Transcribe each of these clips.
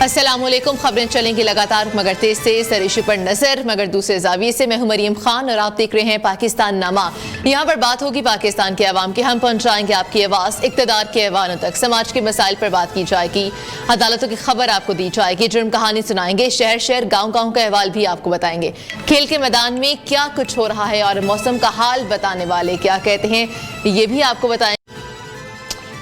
अस्सलामुअलैकुम। खबरें चलेंगी लगातार मगर तेज से सरिशे पर नजर मगर दूसरे जाविये से। मैं हूं मरियम खान और आप देख रहे हैं पाकिस्तान नामा। यहां पर बात होगी पाकिस्तान के अवाम की। हम पहुंचाएंगे आपकी आवाज़ इक़्तिदार के ऐवानों तक। समाज के मसाइल पर बात की जाएगी, अदालतों की खबर आपको दी जाएगी, जुर्म कहानी सुनाएंगे, शहर शहर गाँव गाँव का अहवाल भी आपको बताएंगे। खेल के मैदान में क्या कुछ हो रहा है और मौसम का हाल बताने वाले क्या कहते हैं ये भी आपको बताएंगे।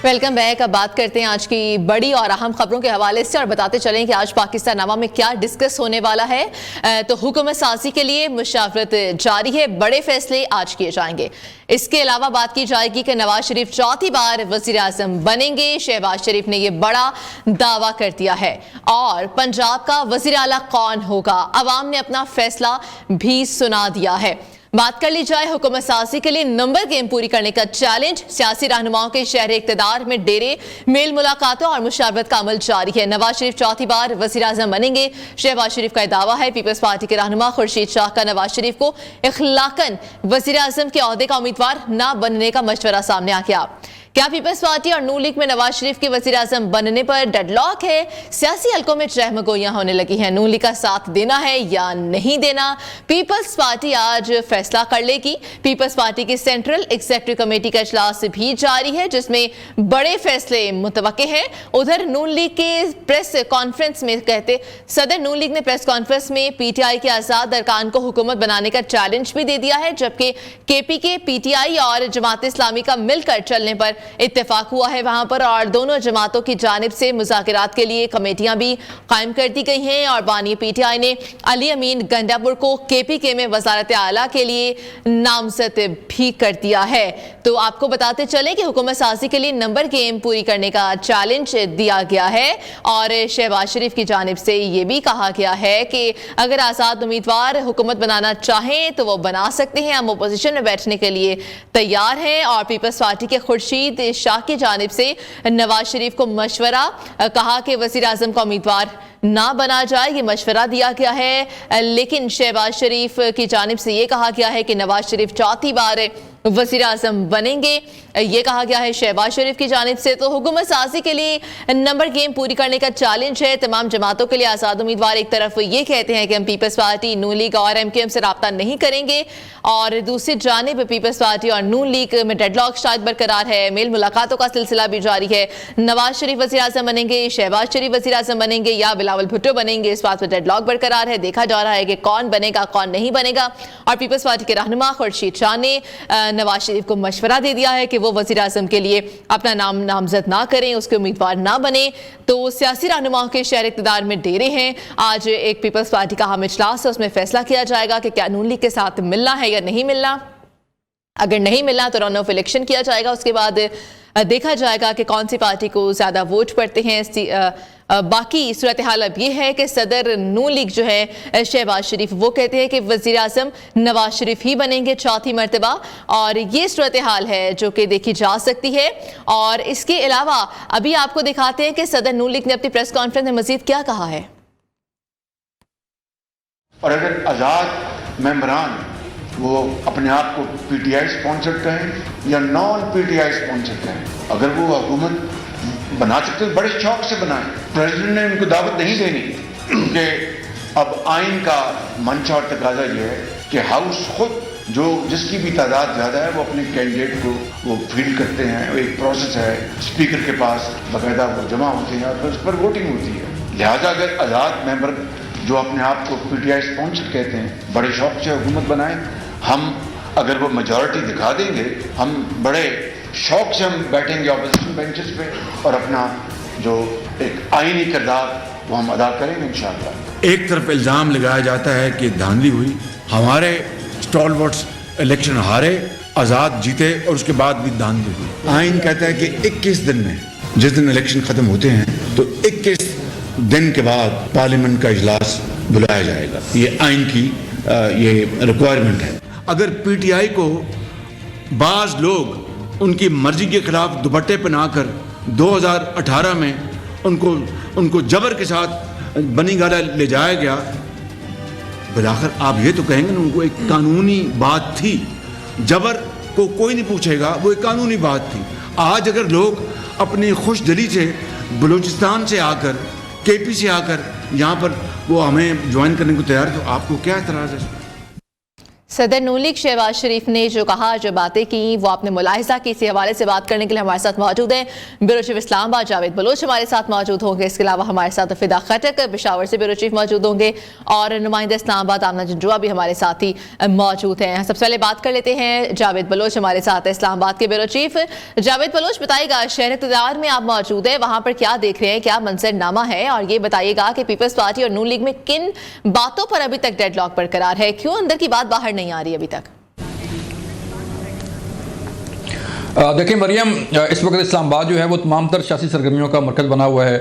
Welcome back. अब बात करते हैं आज की बड़ी और अहम खबरों के हवाले से और बताते चलें कि आज पाकिस्तान नामा में क्या डिस्कस होने वाला है। तो हुकूमत साजी के लिए मुशावरत जारी है, बड़े फैसले आज किए जाएंगे। इसके अलावा बात की जाएगी कि नवाज शरीफ चौथी बार वजीर आजम बनेंगे। शहबाज शरीफ ने यह बड़ा दावा कर दिया है। और पंजाब का वजीर आला कौन होगा, अवाम ने अपना फैसला भी सुना दिया है। बात कर ली जाए हुकूमत साजी के लिए नंबर गेम पूरी करने का चैलेंज। सियासी रहनुमाओं के शहर इक़्तिदार में डेरे, मेल मुलाकातों और मुशावरत का अमल जारी है। नवाज शरीफ चौथी बार वज़ीर आज़म बनेंगे। शहबाज शरीफ का दावा है। पीपल्स पार्टी के रहनुमा खुर्शीद शाह का नवाज शरीफ को इखलाकन वज़ीर आज़म के ओहदे का उम्मीदवार न बनने का मशवरा सामने आ गया। क्या पीपल्स पार्टी और नून लीग में नवाज शरीफ के वज़ीर आज़म बनने पर डेडलॉक है? सियासी हलकों में चहमगोइयां होने लगी हैं। नून लीग का साथ देना है या नहीं देना, पीपल्स पार्टी आज फैसला कर लेगी। पीपल्स पार्टी की सेंट्रल एग्जीक्यूटिव कमेटी का इजलास भी जारी है जिसमें बड़े फैसले मुतवक्के हैं। उधर नून लीग के प्रेस कॉन्फ्रेंस में कहते सदर नून लीग ने प्रेस कॉन्फ्रेंस में पीटीआई के आजाद अरकान को हुकूमत बनाने का चैलेंज भी दे दिया है, जबकि केपीके, पीटीआई और जमात इस्लामी का मिलकर चलने पर इत्तेफाक हुआ है वहां पर। और दोनों जमातों की जानिब से मुज़ाकरात के लिए कमेटियां भी कायम कर दी गई हैं। और बानी पीटीआई ने अली अमीन गंडापुर को केपीके में वजारत आला के लिए नामजद भी कर दिया है। तो आपको बताते चलें कि हुकूमत साजी के लिए नंबर गेम पूरी करने का चैलेंज दिया गया है। और शहबाज शरीफ की जानिब से ये भी कहा गया है कि अगर आज़ाद उम्मीदवार हुकूमत बनाना चाहें तो वो बना सकते हैं, हम अपोजिशन में बैठने के लिए तैयार हैं। और पीपल्स पार्टी के खुर्शीद शाह की जानिब से नवाज शरीफ को मशवरा कहा कि वज़ीर आज़म का उम्मीदवार ना बना जाए, ये मशवरा दिया गया है। लेकिन शहबाज शरीफ की जानिब से ये कहा गया है कि नवाज शरीफ चौथी बार वज़ीर आज़म बनेंगे, ये कहा गया है शहबाज शरीफ की जानिब से। तो हुकूमत साजी के लिए नंबर गेम पूरी करने का चैलेंज है तमाम जमातों के लिए। आज़ाद उम्मीदवार एक तरफ ये कहते हैं कि हम पीपल्स पार्टी, नून लीग और एमकेएम से रब्ता नहीं करेंगे, और दूसरी जानिब पीपल्स पार्टी और नून लीग में डेडलॉक शायद बरकरार है। मेल मुलाकातों का सिलसिला भी जारी है। नवाज शरीफ वज़ीर आज़म बनेंगे, शहबाज शरीफ वज़ीर आज़म बनेंगे या बिलावल भुट्टो बनेंगे, इस बात पर डेडलॉक बरकरार है। देखा जा रहा है कि कौन बनेगा कौन नहीं बनेगा। और पीपल्स पार्टी के रहनुमा खुर्शीद शाह ने नवाज शरीफ को मशवरा दे दिया है कि वो वज़ीर आज़म के लिए अपना नाम नामजद ना करें, उसके उम्मीदवार ना बने। तो सियासी रहनुमाओं के शहर इक़्तिदार में डेरे हैं। आज एक पीपल्स पार्टी का अहम इजलास है, उसमें फैसला किया जाएगा कि क्या नून लीग के साथ मिलना है या नहीं मिलना। अगर नहीं मिलना तो रन ऑफ इलेक्शन किया जाएगा। उसके बाद देखा जाएगा कि कौन सी पार्टी को ज़्यादा वोट पड़ते हैं। बाकी सूरत हाल अब ये है कि सदर नून लीग जो है शहबाज शरीफ, वो कहते हैं कि वज़ीर आज़म नवाज शरीफ ही बनेंगे चौथी मरतबा। और ये सूरत हाल है जो कि देखी जा सकती है। और इसके अलावा अभी आपको दिखाते हैं कि सदर नून लीग ने अपनी प्रेस कॉन्फ्रेंस में मजीद क्या कहा है। और अगर आज़ाद मेंबरान वो अपने आप को पीटीआई स्पॉन्सर्ड कहें या नॉन पीटीआई स्पॉन्सर्ड कहें, अगर वो हुकूमत बना सकते बड़े शौक से बनाएं। प्रेसिडेंट ने उनको दावत नहीं देनी कि अब आइन का मंशा और तकाजा ये है कि हाउस खुद जो जिसकी भी तादाद ज़्यादा है वो अपने कैंडिडेट को वो फील्ड करते हैं। एक प्रोसेस है, स्पीकर के पास बाकायदा वो जमा होते हैं और उस पर वोटिंग होती है। लिहाजा अगर आज़ाद मेंबर जो अपने आप को पीटीआई स्पॉन्सर कहते हैं बड़े शौक से हुकूमत बनाएं, हम अगर वो मेजॉरिटी दिखा देंगे, हम बड़े शौक से हम बैठेंगे ऑपोजिशन बेंचेस पे और अपना जो एक आईनी किरदार वो हम अदा करेंगे इंशाअल्लाह। एक तरफ इल्ज़ाम लगाया जाता है कि धांधली हुई, हमारे स्टॉलवर्ड्स इलेक्शन हारे, आज़ाद जीते और उसके बाद भी धांधली हुई। आइन कहता है कि 21 दिन में, जिस दिन इलेक्शन ख़त्म होते हैं तो 21 दिन के बाद पार्लियामेंट का इजलास बुलाया जाएगा। ये आइन की ये रिक्वायरमेंट है। अगर पीटीआई को बाज़ लोग उनकी मर्जी के खिलाफ दुपट्टे पहनाकर 2018 में उनको जबर के साथ बनी गाला ले जाया गया, बिलाखिर आप ये तो कहेंगे ना उनको एक कानूनी बात थी, जबर को कोई नहीं पूछेगा, वो एक कानूनी बात थी। आज अगर लोग अपनी खुश दिली से बलूचिस्तान से आकर केपी से आकर यहाँ पर वो हमें ज्वाइन करने को तैयार, तो आपको क्या एतराज़ है? सदर नून लीग शहबाज शरीफ ने जो कहा, जो बातें की, वो आपने मुलाहिजा की। इसी हवाले से बात करने के लिए हमारे साथ मौजूद हैं ब्यूरो चीफ इस्लामाबाद जावेद बलोच हमारे साथ मौजूद होंगे। इसके अलावा हमारे साथ फिदा खटक पेशावर से ब्यूरो चीफ मौजूद होंगे और नुमाइंदा इस्लामाबाद आमना जंजुआ भी हमारे साथ ही मौजूद हैं। सबसे पहले बात कर लेते हैं जावेद बलोच हमारे साथ है, इस्लामाबाद के ब्यूरो चीफ। जावेद बलोच, बताइएगा शहर इक़्तिदार में आप मौजूद है, वहाँ पर क्या देख रहे हैं, क्या मंजरनामा है, और ये बताइएगा कि पीपल्स पार्टी और नून लीग में किन बातों पर अभी तक डेडलॉक बरकरार है, क्यों अंदर की बात बाहर नहीं आ रही अभी तक? देखिए मरियम, इस वक्त इस्लामाबाद जो है वो तमाम तर सियासी सरगर्मियों का मरकज़ बना हुआ है।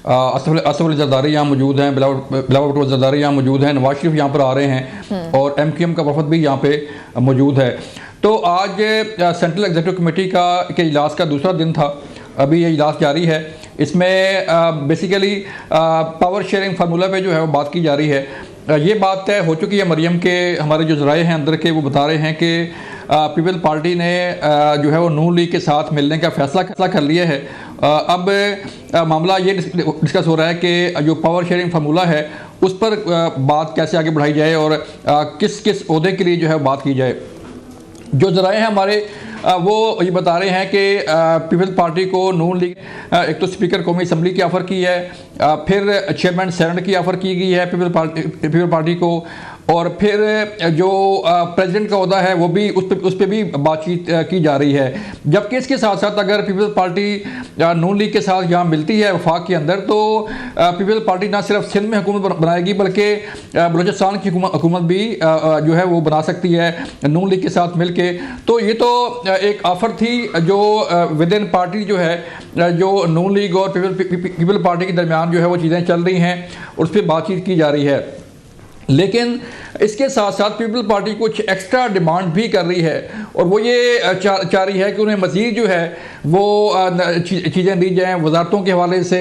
असफ अली जरदारी यहाँ मौजूद हैं, बिलावल भुट्टो जरदारी यहाँ मौजूद हैं, नवाज शरीफ यहाँ पर आ रहे हैं और MQM का वफद भी यहाँ पे मौजूद है। तो आज सेंट्रल एग्जीक्यूटिव कमेटी के इजलास का दूसरा दिन था, अभी ये इजलास जारी है। इसमें बेसिकली पावर शेयरिंग फार्मूला पे जो है वो बात की जा रही है। ये बात तय हो चुकी है मरियम के, हमारे जो ज़राए हैं अंदर के वो बता रहे हैं कि पीपल पार्टी ने जो है वो नून लीग के साथ मिलने का फैसला कर लिया है। अब मामला ये डिस्कस हो रहा है कि जो पावर शेयरिंग फार्मूला है उस पर बात कैसे आगे बढ़ाई जाए और किस किस ओहदे के लिए जो है बात की जाए। जो ज़राए हैं हमारे वो ये बता रहे हैं कि पीपल्स पार्टी को नून लीग एक तो स्पीकर कौमी असम्बली की ऑफ़र की है, फिर चेयरमैन सेनेट की ऑफ़र की गई है पीपल्स पार्टी को, और फिर जो प्रेसिडेंट का ओहदा है वो भी उस पर भी बातचीत की जा रही है। जबकि इसके साथ साथ अगर पीपल्स पार्टी नून लीग के साथ यहाँ मिलती है वफाक के अंदर, तो पीपल्स पार्टी ना सिर्फ सिंध में हुकूमत बनाएगी बल्कि बलूचिस्तान की हुकूमत भी जो है वो बना सकती है नून लीग के साथ मिल के। तो ये तो एक ऑफ़र थी जो विद इन पार्टी जो है, जो नून लीग और पीपल्स पार्टी के दरमियान जो है वो चीज़ें चल रही हैं और उस पर बातचीत की जा रही है। लेकिन इसके साथ साथ पीपल्स पार्टी कुछ एक्स्ट्रा डिमांड भी कर रही है और वो ये चाह रही है कि उन्हें मज़ीद जो है वो चीज़ें दी जाएँ वजारतों के हवाले से,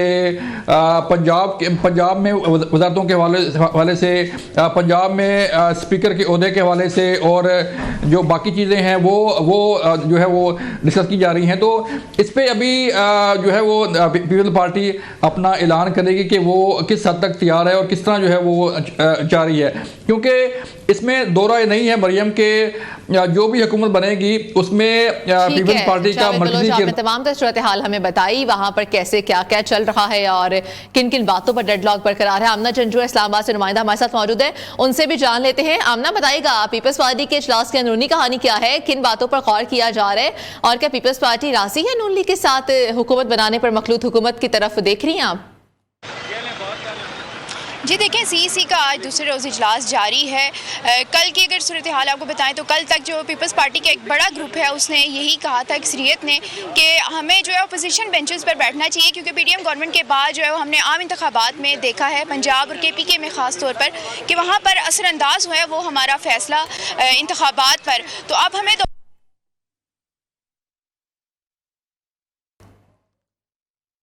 पंजाब में वजारतों के हवाले से, पंजाब में स्पीकर के ओहदे के हवाले से, और जो बाकी चीज़ें हैं वो जो है वो डिस्कस की जा रही हैं। तो इस पर अभी जो है वो पीपल्स पार्टी अपना ऐलान करेगी कि वो किस हद तक तैयार है और किस तरह जो है वो चाह रही है, क्योंकि इसमें दो राय नहीं है मरियम के जो भी हुकूमत बनेगी उसमें पीपल्स पार्टी का मर्कजी आपने तमाम सूरत हाल हमें बताई, वहां पर कैसे क्या क्या चल रहा है और किन किन बातों पर डेडलॉक बरकरार है। आमना जंजुआ इस्लामाबाद से नुमाइंदा हमारे साथ मौजूद है, उनसे भी जान लेते हैं। आमना, बताइएगा पीपल्स पार्टी के इजलास की अंदरूनी कहानी क्या है, किन बातों पर गौर किया जा रहा है, और क्या पीपल्स पार्टी राजी है नून लीग के साथ हुकूमत बनाने पर? मखलूत हुकूमत की तरफ देख रही हैं आप? जी देखें, CEC का आज दूसरे रोज़ इजलास जारी है। कल की अगर सूरत हाल आपको बताएं तो कल तक जो पीपल्स पार्टी का एक बड़ा ग्रुप है उसने यही कहा था अक्सरियत ने कि हमें जो है अपोजिशन बेंचेस पर बैठना चाहिए, क्योंकि PDM गवर्नमेंट के बाद जो है हमने आम इंतखाबात में देखा है पंजाब और KPK में ख़ास तौर पर कि वहाँ पर असरअंदाज हुआ है वो हमारा फ़ैसला इंतखाबात पर। तो अब हमें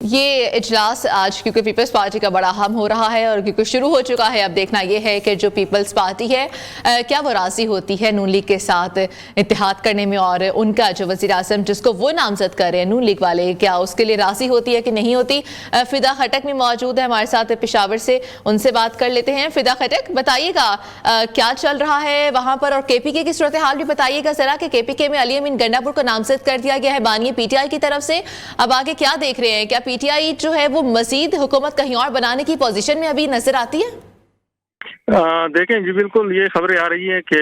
ये इजलास आज क्योंकि पीपल्स पार्टी का बड़ा अहम हो रहा है और क्योंकि शुरू हो चुका है, अब देखना यह है कि जो पीपल्स पार्टी है क्या वो राज़ी होती है नून लीग के साथ इत्तेहाद करने में, और उनका जो वज़ीर आज़म जिसको वो नामजद कर रहे हैं नून लीग वाले, क्या उसके लिए राज़ी होती है कि नहीं होती। फिदा खटक भी मौजूद है हमारे साथ पेशावर से, उनसे बात कर लेते हैं। फिदा खटक, बताइएगा क्या चल रहा है वहाँ पर, और KPK की सूरत हाल भी बताइएगा ज़रा कि KPK में अली अमीन गंडापुर को नामजद कर दिया गया है बानी PTI की तरफ से। अब आगे क्या देख रहे हैं, क्या PTI जो है वो मजीद हुकूमत कहीं और बनाने की पोजीशन में अभी नजर आती है? देखें जी, बिल्कुल ये खबरें आ रही हैं कि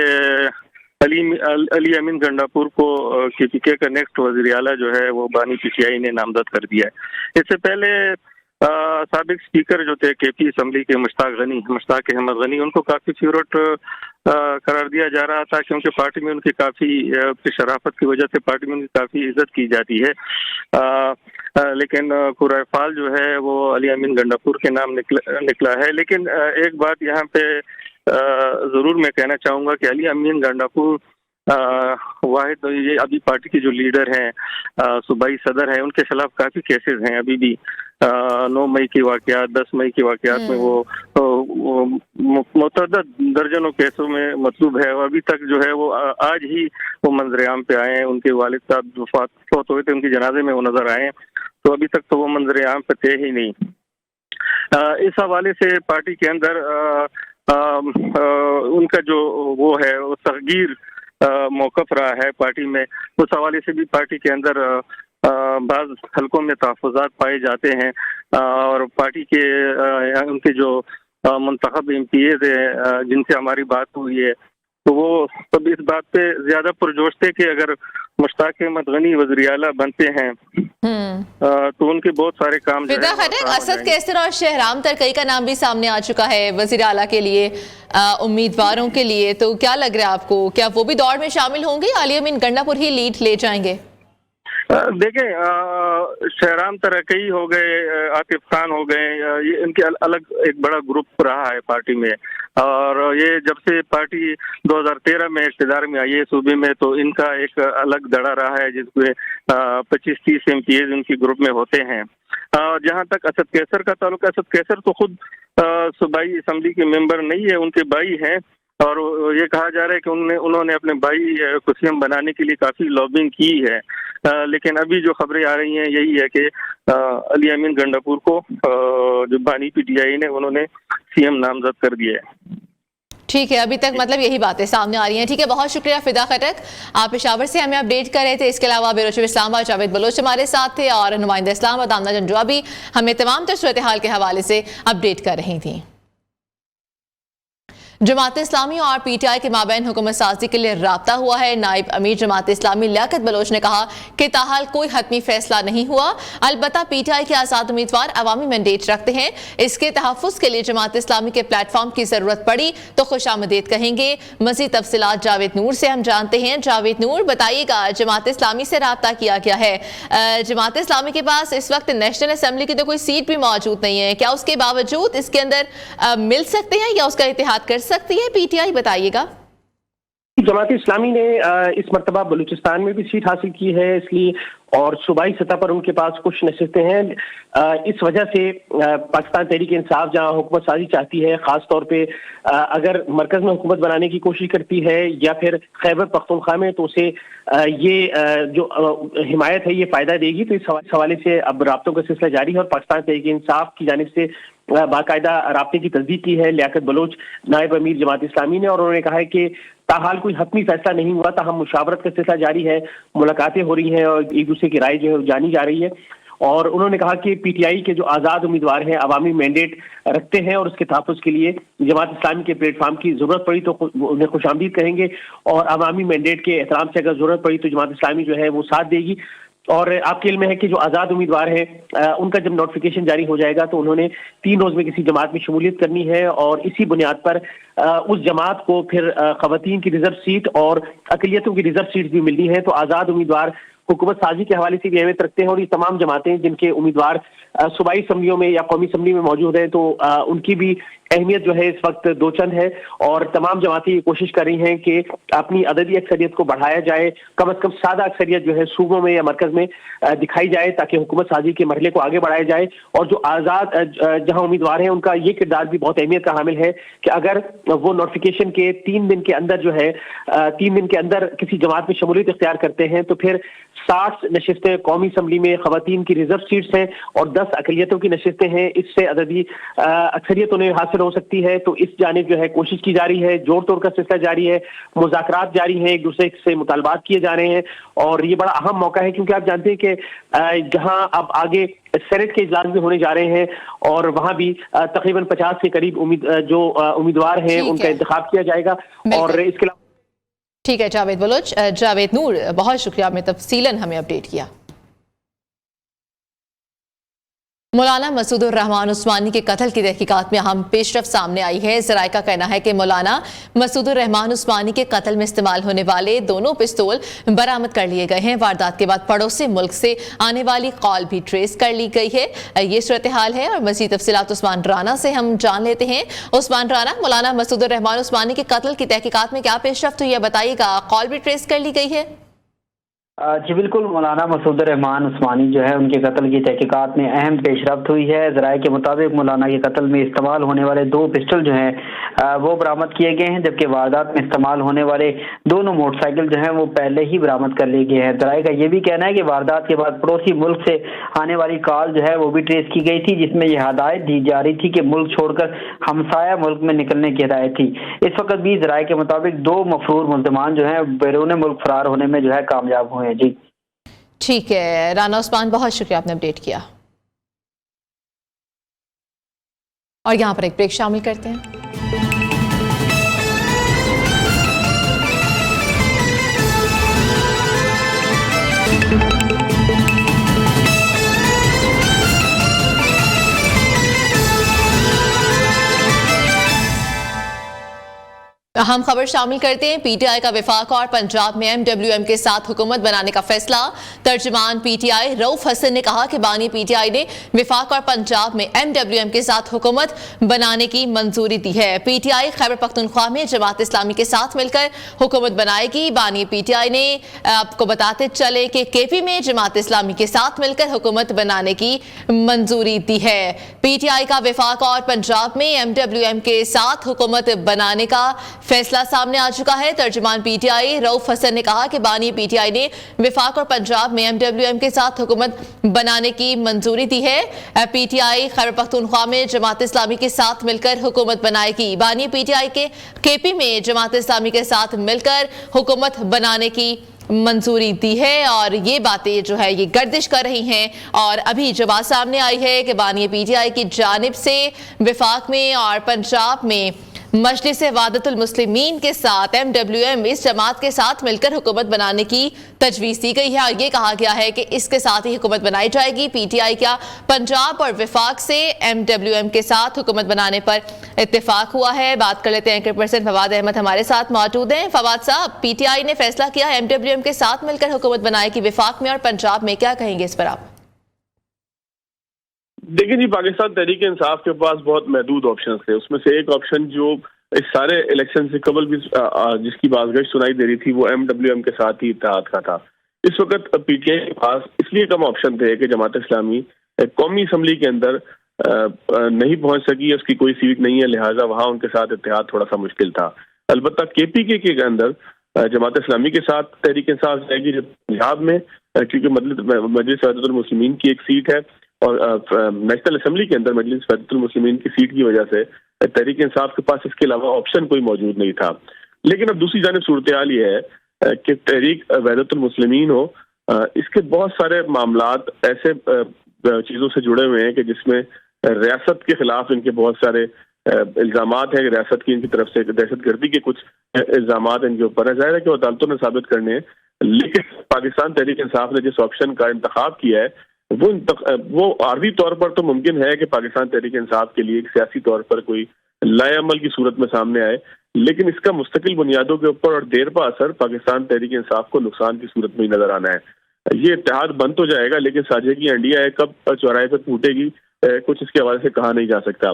अली अमीन गंडापुर को KPK का नेक्स्ट वज़ीर आला जो है वो बानी PTI ने नामजद कर दिया है। इससे पहले साबिक स्पीकर जो थे KP असम्बली के मुश्ताक अहमद गनी, उनको काफ़ी फेवरेट करार दिया जा रहा था, क्योंकि पार्टी में उनकी काफ़ी शराफत की वजह से पार्टी में उनकी काफ़ी इज्जत की जाती है। लेकिन कुराए फाल जो है वो अली अमीन गंडापुर के नाम निकला है। लेकिन एक बात यहाँ पे ज़रूर मैं कहना चाहूँगा कि अली अमीन गंडापुर वाहिद ये अभी पार्टी के जो लीडर हैं, सूबाई सदर हैं, उनके खिलाफ काफ़ी केसेस हैं अभी भी। 9 मई की वाक़यात, 10 मई की वाक़यात में वो मुतअद्दिद दर्जनों केसों में मतलूब है, और अभी तक जो है वो आज ही वो मंजर-ए-आम पे आए हैं। उनके वालिद साहब जो फौत हुए थे, उनके जनाजे में वो नज़र आए, तो अभी तक तो वो मंजर-ए-आम पे थे ही नहीं। इस हवाले से पार्टी के अंदर उनका जो वो है वो तगीर मौकफ रहा है पार्टी में, उस हवाले से भी पार्टी के अंदर बाज़ हलकों में तहफ़्फ़ुज़ात पाए जाते हैं और पार्टी के उनके जो मुंतखब MPAs हैं जिनसे हमारी बात हुई है तो वो सब इस बात पे ज़्यादा पुरजोश थे कि अगर मुश्ताक अहमद गनी वज़ीर आला बनते हैं तो उनके बहुत सारे काम जो फिदा खटक, असद कैसर और शहराम तरकई का नाम भी सामने आ चुका है वज़ीर आला के लिए उम्मीदवारों के लिए, तो क्या लग रहा है आपको, क्या वो भी दौड़ में शामिल होंगे? अली अमीन गंडापुर ही लीड ले जाएंगे? देखें, शहराम तरकई हो गए, आतिफ खान हो गए, ये इनके अलग एक बड़ा ग्रुप रहा है पार्टी में और ये जब से पार्टी 2013 में इक़्तिदार में आई है सूबे में तो इनका एक अलग दड़ा रहा है जिसमें 25-30 MPAs उनकी ग्रुप में होते हैं। जहाँ तक असद कैसर का ताल्लुक, असद कैसर तो खुद सूबाई असम्बली के मेंबर नहीं है, उनके भाई हैं और ये कहा जा रहा है कि उन्होंने अपने भाई को CM बनाने के लिए काफ़ी लॉबिंग की है, लेकिन अभी जो खबरें आ रही हैं यही है कि अली अमीन गंडापुर को जो बानी PTI ने उन्होंने CM नामजद कर दिया है। ठीक है, अभी तक मतलब यही बातें सामने आ रही हैं। ठीक है, बहुत शुक्रिया फिदा खटक, आप पेशावर से हमें अपडेट कर रहे थे। इसके अलावा ब्यूरो इस्लामाबाद जावेद बलोच हमारे साथ थे और नुमाइंदा इस्लामाबाद आमना जंजुआ भी हमें तमाम तर सूरत हाल के हवाले से अपडेट कर रही थी। जमात इस्लामी और PTI के माबैन हुकूमत साजी के लिए राब्ता हुआ है। नायब अमीर जमात इस्लामी लियाकत बलोच ने कहा कि ताहाल कोई हतमी फैसला नहीं हुआ, अलबत्ता PTI के आज़ाद उम्मीदवार अवामी मैंडेट रखते हैं, इसके तहफ़्फ़ुज़ के लिए जमात इस्लामी के प्लेटफॉर्म की ज़रूरत पड़ी तो खुशामदीद कहेंगे। मज़ीद तफसीलात जावेद नूर से हम जानते हैं। जावेद नूर, बताइएगा, जमात इस्लामी से राब्ता किया गया है, जमात इस्लामी के पास इस वक्त नेशनल असम्बली की तो कोई सीट भी मौजूद नहीं है, क्या उसके बावजूद इसके अंदर मिल सकते हैं या उसका इत्तेहाद कर सकती है PTI? बताइएगा। जमात इस्लामी ने इस मरतबा बलूचिस्तान में भी सीट हासिल की है, इसलिए और सूबाई सतह पर उनके पास कुछ नशिस्तें हैं। इस वजह से पाकिस्तान तहरीक इंसाफ जहां हुकूमत साजी चाहती है, ख़ास तौर पे अगर मरकज़ में हुकूमत बनाने की कोशिश करती है या फिर खैबर पख्तूनख्वा में, तो उसे ये जो हिमायत है ये फ़ायदा देगी। तो इस हवाले से अब राब्तों का सिलसिला जारी है और पाकिस्तान तहरीक इंसाफ की जानिब से बाकायदा राब्ते की तस्दीक की है लियाकत बलोच नायब अमीर जमात इस्लामी ने, और उन्होंने कहा है कि ताहाल कोई हतमी फैसला नहीं हुआ, ताहम मुशावरत का सिलसिला जारी है, मुलाकातें हो रही हैं और एक दूसरे की राय जो है जानी जा रही है। और उन्होंने कहा कि PTI के जो आज़ाद उम्मीदवार हैं अवामी मैंडेट रखते हैं और उसके तहफ़्फ़ुज़ के लिए जमात इस्लामी के प्लेटफार्म की ज़रूरत पड़ी तो उन्हें खुशामदीद कहेंगे और अवामी मैंडेट के एहतराम से अगर ज़रूरत पड़ी तो जमात इस्लामी जो है वो साथ देगी। और आपके इल्म में है कि जो आज़ाद उम्मीदवार हैं उनका जब नोटिफिकेशन जारी हो जाएगा तो उन्होंने 3 रोज़ में किसी जमात में शमूलियत करनी है और इसी बुनियाद पर उस जमात को फिर ख़वातीन की रिजर्व सीट और अक़लियतों की रिजर्व सीट भी मिलनी है। तो आज़ाद उम्मीदवार हुकूमत साजी के हवाले से भी अहमियत रखते हैं और ये तमाम जमातें जिनके उम्मीदवार सूबाई असम्बलियों में या कौमी असम्बली में मौजूद हैं तो उनकी भी अहमियत जो है इस वक्त दो चंद है और तमाम जमातें ये कोशिश कर रही हैं कि अपनी अददी अक्सरियत को बढ़ाया जाए, कम से कम सादा अक्सरियत जो है सूबों में या मरकज़ में दिखाई जाए ताकि हुकूमत साजी के मरहले को आगे बढ़ाया जाए। और जो आज़ाद जहां उम्मीदवार हैं उनका ये किरदार भी बहुत अहमियत का हामिल है कि अगर वो नोटिफिकेशन के 3 दिन के अंदर जो है 3 दिन के अंदर किसी जमात में शमूलियत इख्तियार करते हैं तो फिर 60 नशिस्तें कौमी असम्बली में ख़वातीन की रिजर्व सीट्स हैं और 10 अक़लियतों की नशिस्तें हैं, इससे अददी अक्सरियत उन्हें हासिल हो सकती है। तो इस जानिब जो है कोशिश की जा रही है, जोड़ तोड़ का सिलसिला जारी है, मुज़ाकरात जारी हैं, एक दूसरे से मुतालबात किए जा रहे हैं और ये बड़ा अहम मौका है क्योंकि आप जानते हैं कि जहां अब आगे सेनेट के इजलास भी होने जा रहे हैं और वहां भी तकरीबन 50 के करीब उम्मीदवार हैं उनका इंतखाब किया जाएगा। और इसके अलावा ठीक है जावेद बलोच, जावेद नूर, बहुत शुक्रिया, आपने तफसीलन हमें अपडेट किया। मौलाना मसूदुर रहमान उस्मानी के कत्ल की तहकीकात में अहम पेशरफ सामने आई है। ज़राए का कहना है कि मौलाना मसूदुर रहमान उस्मानी के कत्ल में इस्तेमाल होने वाले दोनों पिस्तौल बरामद कर लिए गए हैं। वारदात के बाद पड़ोसी मुल्क से आने वाली कॉल भी ट्रेस कर ली गई है। ये सूरत हाल है और मज़ीद तफसीलात उस्मान राना से हम जान लेते हैं। उस्मान राना, मौलाना मसूदुर रहमान उस्मानी के कत्ल की तहकीकात में क्या पेशरफ हुई है, बताइएगा। कॉल भी ट्रेस कर ली गई है? जी बिल्कुल, मौलाना मसूद रहमान उस्मानी जो है उनके कत्ल की तहकीकात में अहम पेशरफ्त हुई है। ज़राए के मुताबिक मौलाना के कत्ल में इस्तेमाल होने वाले 2 पिस्टल जो हैं वो बरामद किए गए हैं, जबकि वारदात में इस्तेमाल होने वाले दोनों मोटरसाइकिल जो हैं वो पहले ही बरामद कर लिए गए हैं। ज़राए का ये भी कहना है कि वारदात के बाद पड़ोसी मुल्क से आने वाली कॉल जो है वो भी ट्रेस की गई थी, जिसमें यह हदायत दी जा रही थी कि मुल्क छोड़कर हमसाया मुल्क में निकलने की हदायत थी। इस वक्त भी ज़राए के मुताबिक 2 मफरूर मुल्ज़मान जो हैं बैरून मुल्क फरार होने में जो है कामयाब हुए हैं। जी ठीक है राना उस्मान, बहुत शुक्रिया आपने अपडेट किया। और यहाँ पर एक ब्रेक शामिल करते हैं। हम खबर शामिल करते हैं। पीटीआई का विफाक और पंजाब में एमडब्ल्यूएम के साथ हुकूमत बनाने का फैसला। तर्जुमान पीटीआई रऊफ हसन ने कहा कि बानी पीटीआई ने विफाक और पंजाब में एमडब्ल्यूएम के साथ हुकूमत बनाने की मंजूरी दी है। पीटीआई खैबर पख्तूनख्वा में जमात इस्लामी के साथ मिलकर हुकूमत बनाएगी। बानी पीटीआई ने आपको बताते चले कि केपी में जमात इस्लामी के साथ मिलकर हुकूमत बनाने की मंजूरी दी है। पीटीआई का विफाक और पंजाब में एमडब्ल्यूएम के साथ हुकूमत बनाने का फैसला सामने आ चुका है। तर्जुमान पीटीआई रऊफ हसन ने कहा कि बानी पीटीआई ने विफाक और पंजाब में एमडब्ल्यूएम के साथ हुकूमत बनाने की मंजूरी दी है। पीटीआई खैबर पख्तूनख्वा में जमात इस्लामी के साथ मिलकर हुकूमत बनाएगी। बानी पीटीआई के केपी में जमात इस्लामी के साथ मिलकर हुकूमत बनाने की मंजूरी दी है। और ये बातें जो है ये गर्दिश कर रही हैं और अभी जो बात सामने आई है कि बानी पीटीआई की जानिब से विफाक में और पंजाब में मजलिस वादतुल मुस्लिमीन के साथ एमडब्ल्यूएम इस जमात के साथ मिलकर हुकूमत बनाने की तजवीज़ दी गई है और ये कहा गया है कि इसके साथ ही हुकूमत बनाई जाएगी। पीटीआई का पंजाब और विफाक से एमडब्ल्यूएम के साथ हुकूमत बनाने पर इत्तेफाक हुआ है। बात कर लेते हैं कि पर्सन फवाद अहमद हमारे साथ मौजूद हैं। फवाद साहब, पीटीआई ने फैसला किया एमडब्ल्यूएम के साथ मिलकर हुकूमत बनाएगी विफाक में और पंजाब में, क्या कहेंगे इस पर आप? देखिए जी, पाकिस्तान तहरीक इंसाफ के पास बहुत महदूद ऑप्शन थे। उसमें से एक ऑप्शन जो इस सारे इलेक्शन से कबल भी जिसकी बाज़गश्त सुनाई दे रही थी वो एमडब्ल्यूएम के साथ ही इत्तेहाद का था। इस वक्त पीटीआई के पास इसलिए कम ऑप्शन थे कि जमात इस्लामी कौमी असम्बली के अंदर नहीं पहुंच सकी, उसकी कोई सीट नहीं है, लिहाजा वहां उनके साथ इत्तेहाद थोड़ा सा मुश्किल था। अलबत्ता केपीके के अंदर जमात इस्लामी के साथ तहरीक इंसाफ जाएगी। पंजाब में क्योंकि मजलिस वादतुल मुस्लिमीन की एक सीट है और नेशनल असेंबली के अंदर मजलिस वादतुल मुस्लिमीन की सीट की वजह से तहरीक इंसाफ के पास इसके अलावा ऑप्शन कोई मौजूद नहीं था। लेकिन अब दूसरी जानिब सूरत हाल ये है कि तहरीक वादतुल मुस्लिमीन हो, इसके बहुत सारे मामलात ऐसे चीज़ों से जुड़े हुए हैं कि जिसमें रियासत के खिलाफ इनके बहुत सारे इल्ज़ामात हैं। रियासत की इनकी तरफ से दहशत गर्दी के कुछ इल्ज़ामात इनके ऊपर है। जाहिर है कि अदालतों ने साबित करने हैं, लेकिन पाकिस्तान तहरीक इंसाफ ने जिस ऑप्शन का इंतखाब किया है वो आर्जी तौर पर तो मुमकिन है कि पाकिस्तान तहरीक इंसाफ के लिए एक सियासी तौर पर कोई लाएअमल की सूरत में सामने आए, लेकिन इसका मुस्तकिल बुनियादों के ऊपर और देर पा असर पाकिस्तान तहरीक इंसाफ को नुकसान की सूरत में ही नजर आना है। ये इत्तेहाद बंद तो जाएगा, लेकिन साझे की अंडिया है कब चौराहे पर टूटेगी कुछ इसके हवाले से कहा नहीं जा सकता।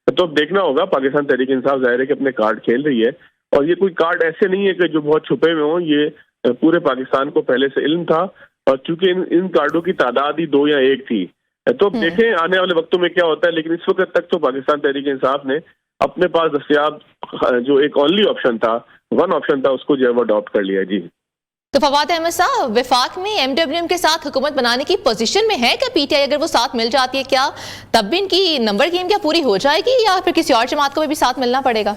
तो अब देखना होगा। पाकिस्तान तहरीक इंसाफ जाहिर है कि अपने कार्ड खेल रही है और ये कोई कार्ड ऐसे नहीं है कि जो बहुत छुपे हुए हों, ये पूरे पाकिस्तान को पहले से इल्म था और चूंकि इन कार्डों की तादाद ही 2 या 1 थी। तो देखें आने वाले वक्तों में क्या होता है, लेकिन इस वक्त तक तो पाकिस्तान तहरीक इंसाफ ने अपने पास दस्तयाब जो एक ओनली ऑप्शन था, वन ऑप्शन था, उसको जो है वो अडॉप्ट कर लिया। जी तो फवाद अहमद साहब, विफाक में एमडब्ल्यूएम के साथ हुकूमत बनाने की पोजीशन में है क्या पीटीआई? अगर वो साथ मिल जाती है, क्या तब भी इनकी नंबर गेम क्या पूरी हो जाएगी या फिर किसी और जमात को भी साथ मिलना पड़ेगा?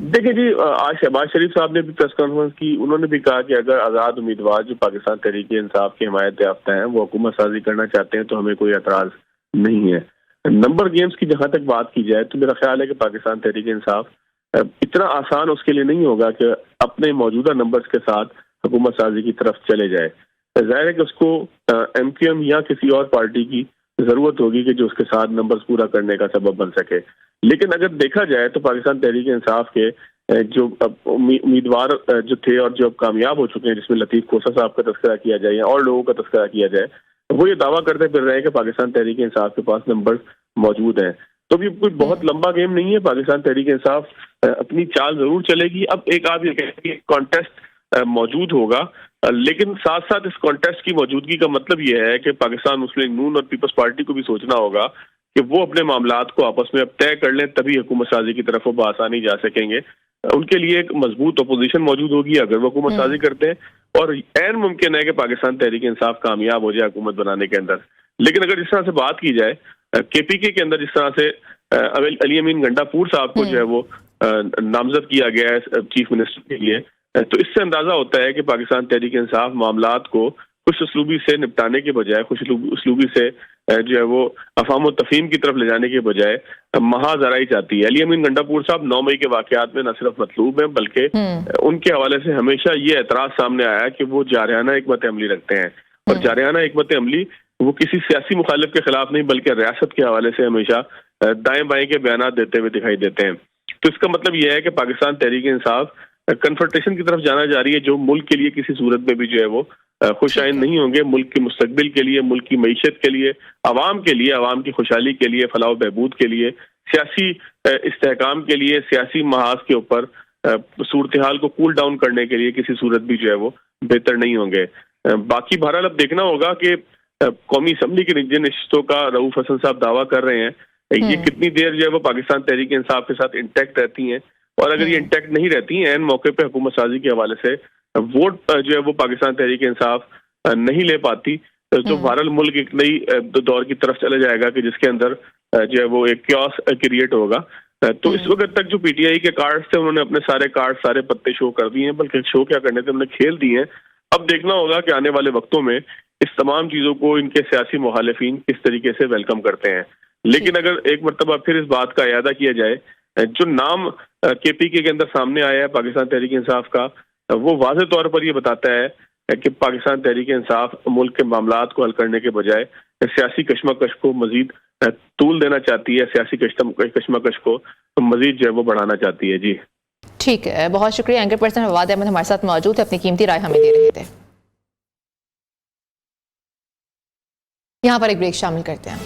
देखिए जी, आज शहबाज शरीफ साहब ने भी प्रेस कॉन्फ्रेंस की, उन्होंने भी कहा कि अगर आज़ाद उम्मीदवार जो पाकिस्तान तहरीक इंसाफ की हिमायत याफ्ता हैं वो हुकूमत साजी करना चाहते हैं तो हमें कोई एतराज़ नहीं है। नंबर गेम्स की जहाँ तक बात की जाए तो मेरा ख्याल है कि पाकिस्तान तहरीक इंसाफ इतना आसान उसके लिए नहीं होगा कि अपने मौजूदा नंबर्स के साथ हुकूमत साजी की तरफ चले जाए। जाहिर है कि उसको MQM या किसी और पार्टी की जरूरत होगी कि जो उसके साथ नंबर्स पूरा करने का सबब बन सके। लेकिन अगर देखा जाए तो पाकिस्तान तहरीक इंसाफ के जो उम्मीदवार जो थे और जो अब कामयाब हो चुके हैं, जिसमें लतीफ खोसा साहब का तस्करा किया जाए या और लोगों का तस्करा किया जाए, वो ये दावा करते फिर रहे हैं कि पाकिस्तान तहरीक इंसाफ के पास नंबर्स मौजूद हैं। तो ये कोई बहुत लंबा गेम नहीं है। पाकिस्तान तहरीक इंसाफ अपनी चाल जरूर चलेगी। अब एक आप ये कहें कि कॉन्टेस्ट मौजूद होगा, लेकिन साथ साथ इस कॉन्टेस्ट की मौजूदगी का मतलब यह है कि पाकिस्तान मुस्लिम लीग नून और पीपल्स पार्टी को भी सोचना होगा कि वो अपने मामलात को आपस में अब तय कर लें, तभी हुकूमत साजी की तरफ वो बआसानी जा सकेंगे। उनके लिए एक मजबूत अपोजिशन मौजूद होगी अगर वो हुकूमत साजी करते हैं, और ऐन मुमकिन है कि पाकिस्तान तहरीक इंसाफ कामयाब हो जाए हुकूमत बनाने के अंदर। लेकिन अगर जिस तरह से बात की जाए KPK के अंदर, जिस तरह से अली अमीन गंडापुर साहब को जो है वो नामजद किया गया है चीफ मिनिस्टर के लिए, तो इससे अंदाजा होता है कि पाकिस्तान तहरीक इंसाफ मामलात को खुश उसलूबी से निपटाने के बजाय, खुश उसलूबी से जो है वो अफाम व तफहीम की तरफ ले जाने के बजाय महाजराई चाहती है। अली अमीन गंडापुर साहब 9 मई के वाकयात में न सिर्फ मतलूब हैं, बल्कि उनके हवाले से हमेशा ये एतराज सामने आया कि वो जारहाना हिकमत अमली रखते हैं, और जारहाना हिकमत अमली वो किसी सियासी मुखालिफ के खिलाफ नहीं बल्कि रियासत के हवाले से हमेशा दाएं बाएं के बयान देते हुए दिखाई देते हैं। तो इसका मतलब यह है कि पाकिस्तान तहरीक इंसाफ कन्फ्रंटेशन की तरफ जाना जा रही है, जो मुल्क के लिए किसी सूरत में भी जो है वो खुशाइन नहीं होंगे। मुल्क के मुस्तकबिल के लिए, मुल्क की मईशत के लिए, आवाम के लिए, आवाम की खुशहाली के लिए, फलाह बहबूद के लिए, सियासी इस्तेहकाम के लिए, सियासी महाज के ऊपर सूरत हाल को कूल डाउन करने के लिए किसी सूरत भी जो है वो बेहतर नहीं होंगे। बाकी बहरहाल अब देखना होगा कि कौमी असम्बली की जिन नशिस्तों का रऊफ हसन साहब दावा कर रहे हैं, ये कितनी देर जो है वो पाकिस्तान तहरीक इंसाफ के साथ इंटैक्ट रहती हैं, और अगर ये इंटैक्ट नहीं रहती हैं, एन मौके पे हुकूमत साजी के हवाले से वोट जो है वो पाकिस्तान तहरीक इंसाफ नहीं ले पाती, तो बहरहाल मुल्क एक नई दौर की तरफ चला जाएगा कि जिसके अंदर जो है वो एक क्योस क्रिएट होगा। तो इस वक्त तक जो PTI के कार्ड्स थे, उन्होंने अपने सारे कार्ड, सारे पत्ते शो कर दिए हैं, बल्कि शो क्या करने थे, उन्होंने खेल दिए हैं। अब देखना होगा कि आने वाले वक्तों में इस तमाम चीजों को इनके सियासी मुखालिफिन किस तरीके से वेलकम करते हैं। लेकिन अगर एक मरतबा फिर इस बात का इयादा किया जाए, जो नाम KPK के अंदर सामने आया है पाकिस्तान तहरीक इंसाफ का, वो वाज़ेह तौर पर ये बताता है कि पाकिस्तान तहरीक इंसाफ मुल्क के मामलात को हल करने के बजाय सियासी कशमकश को मजीद तूल देना चाहती है, सियासी कशमकश को मजीद जो है वो बढ़ाना चाहती है। जी ठीक है, बहुत शुक्रिया। एंकर पर्सन फवाद अहमद हमारे साथ मौजूद है, अपनी कीमती राय हमें दे रहे थे। यहाँ पर एक ब्रेक शामिल करते हैं।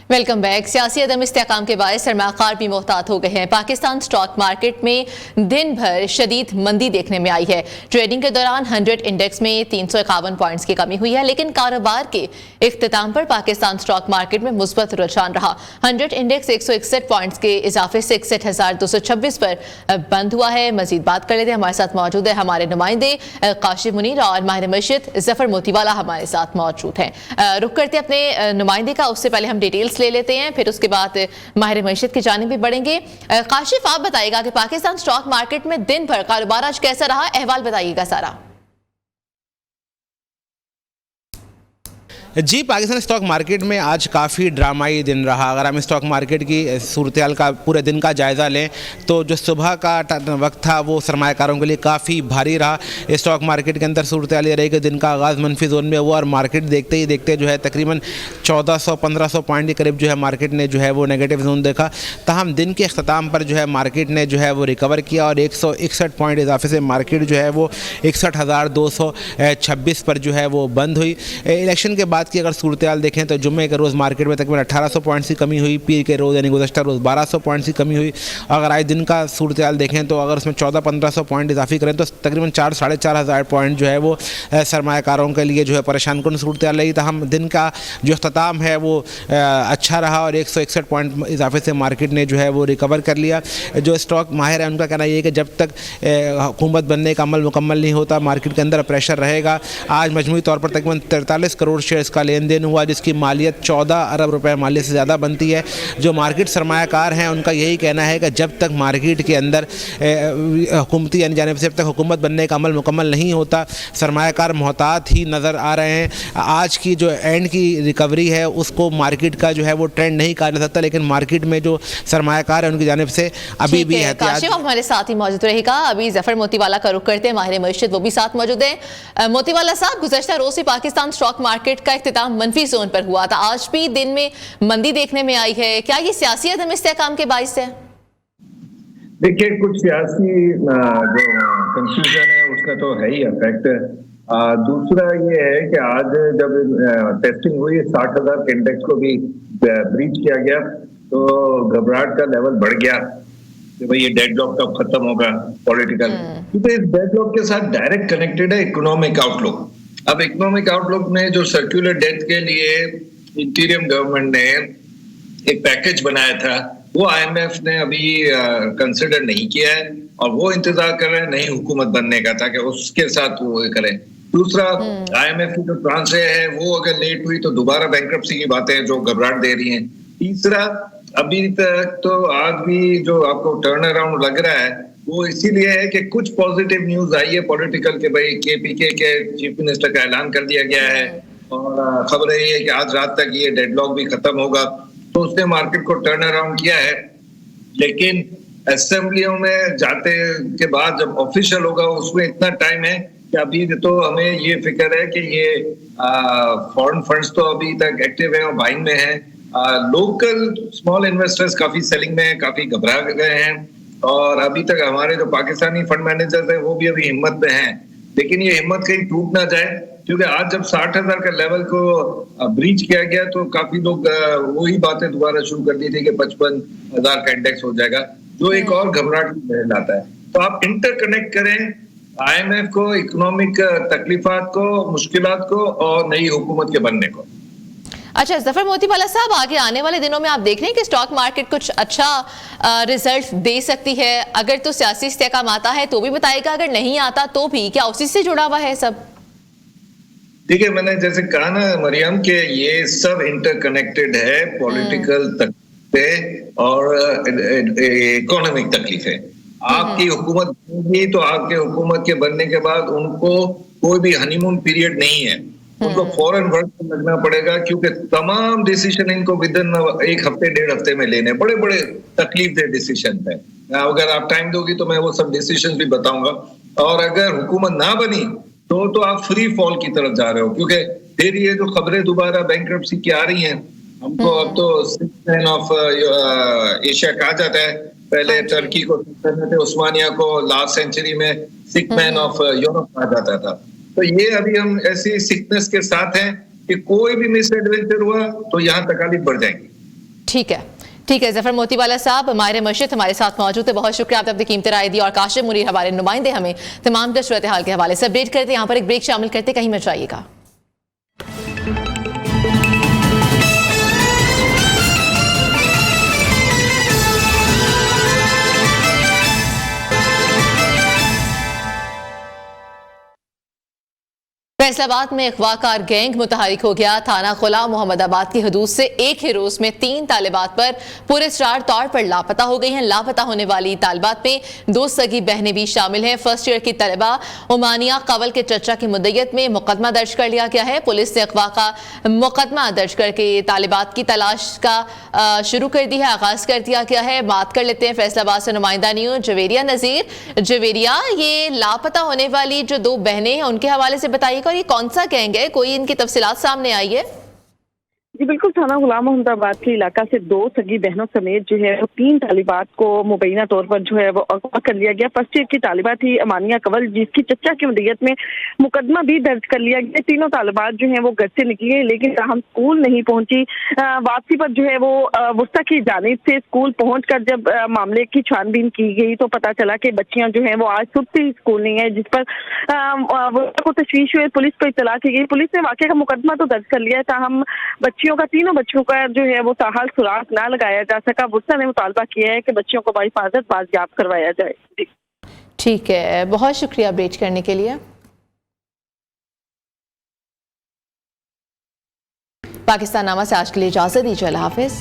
Welcome back. सियासी अदम इस्तेहकाम के बायस सरमाकार भी मोहतात हो गए हैं। पाकिस्तान स्टॉक मार्केट में दिन भर शदीद मंदी देखने में आई है। ट्रेडिंग के दौरान 100 इंडेक्स में 351 पॉइंट्स की कमी हुई है, लेकिन कारोबार के इख्तिताम पर पाकिस्तान स्टॉक मार्केट में मुस्बत रुझान रहा। 100 इंडेक्स 161 पॉइंट्स के इजाफे से 61,226 पर बंद हुआ है। मजीद बात कर लेते हैं, हमारे साथ मौजूद है हमारे नुमाइंदे काशिफ मुनीर और माहिर मशीद जफर मोतीवाला हमारे साथ मौजूद हैं। रुक करते अपने नुमाइंदे का, उससे पहले हम डिटेल्स ले लेते हैं, फिर उसके बाद माहिर मईशत की जानिब भी बढ़ेंगे। काशिफ, आप बताइएगा कि पाकिस्तान स्टॉक मार्केट में दिन भर कारोबार आज कैसा रहा, अहवाल बताइएगा सारा। जी, पाकिस्तान स्टॉक मार्केट में आज काफ़ी ड्रामाई दिन रहा। अगर हम स्टॉक मार्केट की सूरत हाल का पूरे दिन का जायज़ा लें तो जो सुबह का वक्त था वो सरमायाकारों के लिए काफ़ी भारी रहा। स्टॉक मार्केट के अंदर सूरत हाल ये रही कि दिन का आगाज़ मनफी जोन में हुआ और मार्केट देखते ही देखते जो है तकरीबन 1400-1500 पॉइंट के करीब जो है मार्केट ने जो है वो नेगेटिव जोन देखा। ताहम दिन के अख्ताम पर जो है मार्केट ने जो है वो रिकवर किया और 161 पॉइंट इजाफे से मार्केट जो है वो 61,226 पर जो है वो बंद हुई। इलेक्शन के बाद की अगर सूरत हाल देखें तो जुम्मे के रोज़ मार्केट में तकरीबन 1800 पॉइंट्स की कमी हुई, पीर के रोज़ यानी गुज़श्ता रोज़ 1200 पॉइंट्स की कमी हुई। अगर आज दिन का सूरत हाल देखें तो अगर उसमें 1400-1500 पॉइंट इजाफी करें तो तकरीबन 4-4,500 पॉइंट जो है वो सरमायाकारों के लिए जो है परेशान कुन सूरत हाल रही। हम दिन का जो अख्ताम है वो अच्छा रहा और 161 पॉइंट इजाफे से मार्केट ने जो है वो रिकवर कर लिया। जो स्टॉक माहिर है उनका कहना ये है कि जब तक हुकूमत बनने का अमल मुकम्मल नहीं होता मार्केट के अंदर प्रेशर रहेगा। आज मजमूई तौर पर तकरीबन 43 करोड़ शेयर्स का लेन देन हुआ, जिसकी मालियत 14 अरब रुपए मालियत से ज़्यादा बनती है। जो मार्केट सरमायाकार हैं उनका यही कहना है कि जब तक मार्केट के अंदर हुकूमती यानी जानिब से जब तक हुकूमत बनने का अमल मुकम्मल नहीं होता सरमायाकार मोहतात ही नज़र आ रहे हैं। आज की जो एंड की रिकवरी है उसको मार्केट का जो है वो ट्रेंड नहीं कहा जा सकता, लेकिन मार्केट में जो सरमायाकार है उनकी जानिब से अभी भी एहतियात। हमारे साथ ही मौजूद रहेगा। अभी जफर मोतीवाला का रुख करते हैं, माहिर मईशत वो भी साथ मौजूद है। मोतीवाला साहब, गुज़श्ता रोज़ से पाकिस्तान स्टॉक मार्केट का इख्तिताम मनफी जोन पर हुआ था, आज भी दिन में मंदी देखने में आई है, क्या ये सियासी अदम इस्तेहकाम के बाइस है? देखिए, कुछ सियासी जो कंफ्यूजन है उसका तो है ही इफेक्ट। दूसरा ये है कि आज जब टेस्टिंग हुई 60,000 के इंडेक्स को भी ब्रीच किया गया तो घबराहट का लेवल बढ़ गया कि भाई ये डेडलॉक कब खत्म होगा पॉलिटिकल, क्योंकि इस डेडलॉक के साथ डायरेक्ट कनेक्टेड है इकोनॉमिक आउटलुक। अब इकोनॉमिक आउटलुक में जो सर्कुलर डेट के लिए इंटीरियम गवर्नमेंट ने एक पैकेज बनाया था वो IMF ने अभी कंसिडर नहीं किया है और वो इंतजार कर रहे हैं नई हुकूमत बनने का ताकि उसके साथ वो करें। दूसरा, IMF की जो ट्रांसफर है वो अगर लेट हुई तो दोबारा बैंक्रप्सी की बातें जो घबराहट दे रही हैं। तीसरा, अभी तक तो आज भी जो आपको टर्न अराउंड लग रहा है वो इसीलिए है कि कुछ पॉजिटिव न्यूज आई है पॉलिटिकल के भाई KPK के चीफ मिनिस्टर का ऐलान कर दिया गया है और खबर यही है कि आज रात तक ये डेडलॉक भी खत्म होगा, तो उसने मार्केट को टर्न अराउंड किया है। लेकिन असेंबलियों में जाते के बाद जब ऑफिशियल होगा उसमें इतना टाइम है कि अभी तो हमें ये फिक्र है कि ये फॉरेन फंड्स तो अभी तक एक्टिव है और बाइंग में है। लोकल स्मॉल इन्वेस्टर्स काफी सेलिंग में है, काफी घबरा गए हैं और अभी तक हमारे जो पाकिस्तानी फंड मैनेजर्स है वो भी अभी हिम्मत में हैं। लेकिन ये हिम्मत कहीं टूट ना जाए, क्योंकि आज जब 60,000 का लेवल को ब्रीच किया गया तो काफी लोग वही बातें दोबारा शुरू कर दी थी कि 55,000 का इंडेक्स हो जाएगा, जो एक और घबराहट लाता है। तो आप इंटरकनेक्ट करें IMF को, इकोनॉमिक तकलीफात को, मुश्किलात को और नई हुकूमत के बनने को। अच्छा जफर मोतीवाला साहब, आगे आने वाले दिनों में आप देख रहे हैं कि स्टॉक मार्केट कुछ अच्छा रिजल्ट दे सकती है? अगर तो सियासी इस्तेहकाम आता है तो भी बताएगा, अगर नहीं आता तो भी, क्या उसी से जुड़ा हुआ है सब? देखिए, मैंने जैसे कहा ना मरियम के ये सब इंटरकनेक्टेड है, पॉलिटिकल तकलीफें और इकोनॉमिक तकलीफें। आपकी हुकूमत बनेगी तो आपके हुकूमत के बनने के बाद उनको कोई भी हनीमून पीरियड नहीं है, उनको फौरन वर्क में लगना पड़ेगा, क्योंकि तमाम डिसीजन इनको विदिन 1 हफ्ते 1.5 हफ्ते में लेने, बड़े बड़े तकलीफ दे डिसीजन है। अगर आप टाइम दोगी तो मैं वो सब डिसीजन भी बताऊंगा। और अगर हुकूमत ना बनी तो आप फ्री फॉल की तरफ जा रहे हो, क्योंकि फिर ये जो खबरें दोबारा बैंक्रप्सी की आ रही हैं, हमको अब तो 6th मैन ऑफ एशिया कहा जाता है। पहले टर्की को उस्मानिया को लास्ट सेंचुरी में 6th मैन ऑफ यूरोप कहा जाता था। तो ये अभी हम ऐसी सिकनेस के साथ हैं कि कोई भी मिस एडवेंचर हुआ तो यहाँ तकालीफ बढ़ जाएंगी। ठीक है जफर मोतीवाला साहब, माहिर मशीद हमारे साथ मौजूद है, बहुत शुक्रिया, आपने अपनी कीमती राय दी। और काशिफ मुनीर हमारे नुमाइंदे हमें तमाम सूरत हाल के हवाले से अपडेट करते हैं। यहाँ पर एक ब्रेक शामिल करते, कहीं मत जाइएगा। फैसलाबाद में अगवाकार गैंग मुतहरिक हो गया। थाना खुला मोहम्मदाबाद की हदूद से एक ही रोज में 3 तालिबात पर पुरस्कार तौर पर लापता हो गई हैं। लापता होने वाली तालिबात में 2 सगी बहनें भी शामिल हैं। फर्स्ट ईयर की तलबा उमानिया कवल के चचा की मुद्दत में मुकदमा दर्ज कर लिया गया है। पुलिस ने अगवा का मुकदमा दर्ज करके तालिबात की तलाश का शुरू कर दी है, आगाज कर दिया गया है। बात कर लेते हैं फैसलाबाद से नुमाइंदा न्यूज जवेरिया नजीर। जवेरिया, ये लापता होने वाली जो 2 बहनें हैं उनके हवाले से बताइएगा, ये कौन सा गैंग है, कोई इनकी तफसीलात सामने आई है? जी बिल्कुल, थाना गुलाम मोहम्मदाबाद के इलाका से 2 सगी बहनों समेत जो है वो 3 तालिबात को मुबैना तौर पर जो है वो अगवा कर लिया गया। फर्स्ट ईयर की तालिबा थी अमानिया कवल, जिसकी चचा की मुद्दत में मुकदमा भी दर्ज कर लिया गया। तीनों तालिबात जो है वो घर से निकली है, लेकिन हम स्कूल नहीं पहुंची। वापसी पर जो है वो वुस्ता की जानिब से स्कूल पहुंचकर जब मामले की छानबीन की गई तो पता चला कि बच्चियां जो है वो आज सुबह से ही स्कूल नहीं है, जिस पर वुस्ता को तशवीश हुई, पुलिस को इत्तला की गई। पुलिस ने वाकई का मुकदमा तो दर्ज कर लिया है, ताहम तीनों बच्चों का जो है वो ताहाल सुराग ना लगाया जा सका। वुस्ता ने मुतालबा किया है कि बच्चियों को बाहिफाजत बाजियाब करवाया जाए। ठीक है, बहुत शुक्रिया अपडेट करने के लिए। पाकिस्तान नामा से आज के लिए इजाजत दीजिए, अल्लाह हाफिज।